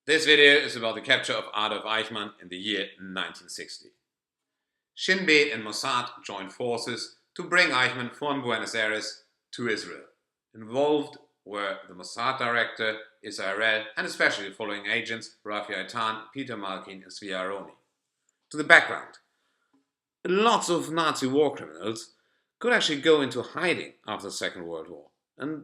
This video is about the capture of Adolf Eichmann in the year 1960. Shin Bet and Mossad joined forces to bring Eichmann from Buenos Aires to Israel. Involved were the Mossad director, Israel, and especially the following agents, Rafi Eitan, Peter Malkin, and Zvi Aharoni. To the background. Lots of Nazi war criminals could actually go into hiding after the Second World War. And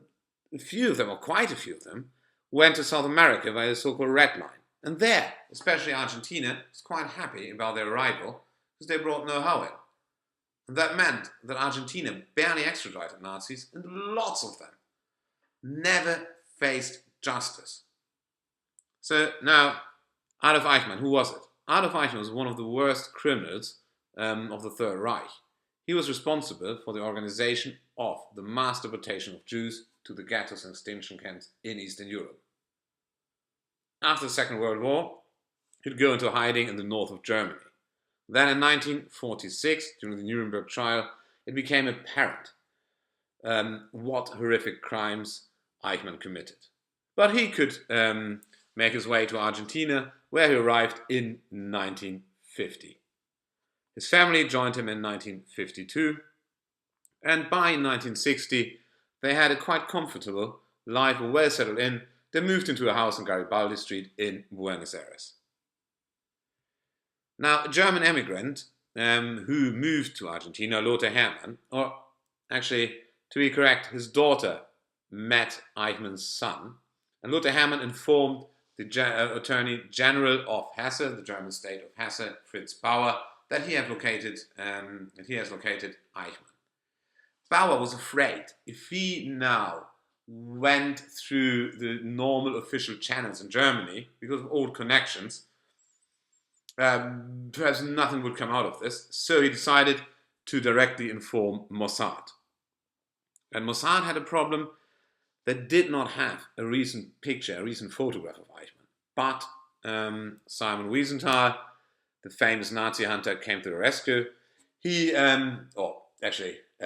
a few of them, or quite a few of them, went to South America via the so-called Red Line. And there, especially Argentina, was quite happy about their arrival because they brought know-how in. And that meant that Argentina barely extradited Nazis, and lots of them never faced justice. So now, Adolf Eichmann, who was it? Adolf Eichmann was one of the worst criminals of the Third Reich. He was responsible for the organization of the mass deportation of Jews to the ghettos and extinction camps in Eastern Europe. After the Second World War, he'd go into hiding in the north of Germany. Then in 1946, during the Nuremberg trial, it became apparent what horrific crimes Eichmann committed. But he could make his way to Argentina, where he arrived in 1950. His family joined him in 1952, and by 1960, they had a quite comfortable life, well settled in. They moved into a house on Garibaldi Street in Buenos Aires. Now, a German immigrant who moved to Argentina, Lothar Hermann, or actually, to be correct, his daughter met Eichmann's son, and Lothar Hermann informed the Attorney General of Hesse, the German state of Hesse, Fritz Bauer, that he has located Eichmann. Bauer was afraid if he now went through the normal official channels in Germany, because of old connections, perhaps nothing would come out of this. So he decided to directly inform Mossad. And Mossad had a problem. They did not have a recent picture, a recent photograph of Eichmann. But Simon Wiesenthal, the famous Nazi hunter, came to the rescue. He, a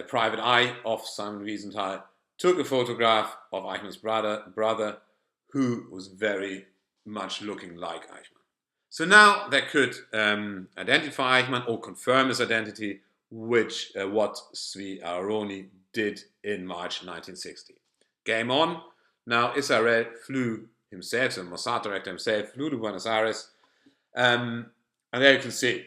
private eye of Simon Wiesenthal, took a photograph of Eichmann's brother, who was very much looking like Eichmann. So now they could identify Eichmann or confirm his identity, which what Zvi Aharoni did in March 1960. Game on. Now Israel flew himself, so the Mossad director himself, flew to Buenos Aires. And there you can see,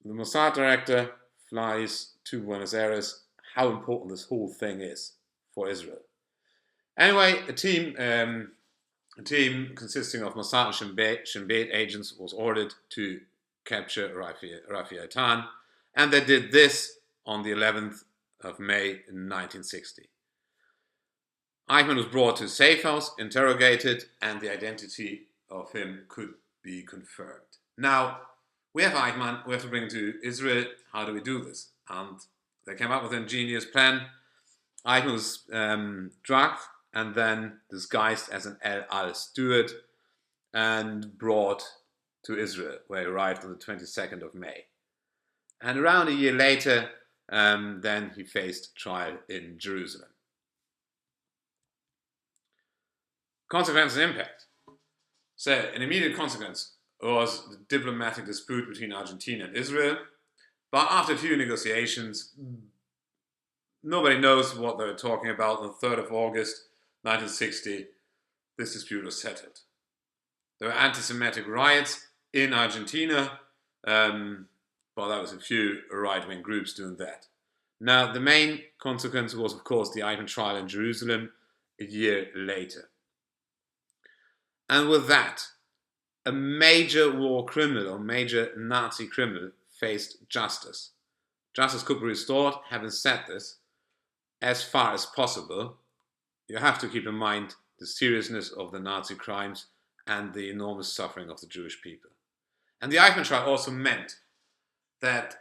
the Mossad director flies to Buenos Aires, how important this whole thing is for Israel. Anyway, a team consisting of Mossad and Shin Bet agents was ordered to capture Rafi Eitan, and they did this on the 11th of May in 1960. Eichmann was brought to a safe house, interrogated, and the identity of him could be confirmed. Now, we have Eichmann, we have to bring him to Israel. How do we do this? And they came up with an ingenious plan. Eichmann was drugged and then disguised as an El Al steward and brought to Israel, where he arrived on the 22nd of May. And around a year later, then he faced trial in Jerusalem. Consequence and impact. So, an immediate consequence was the diplomatic dispute between Argentina and Israel. But after a few negotiations, nobody knows what they were talking about. On the 3rd of August 1960, this dispute was settled. There were anti-Semitic riots in Argentina, but that was a few right-wing groups doing that. Now, the main consequence was, of course, the Eichmann trial in Jerusalem a year later. And with that, a major war criminal, or major Nazi criminal, faced justice. Justice could be restored. Having said this, as far as possible, you have to keep in mind the seriousness of the Nazi crimes and the enormous suffering of the Jewish people. And the Eichmann trial also meant that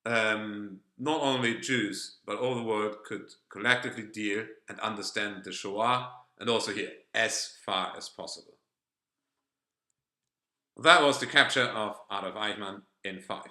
not only Jews, but all the world could collectively deal and understand the Shoah, and also here, as far as possible. That was the capture of Adolf Eichmann in 5.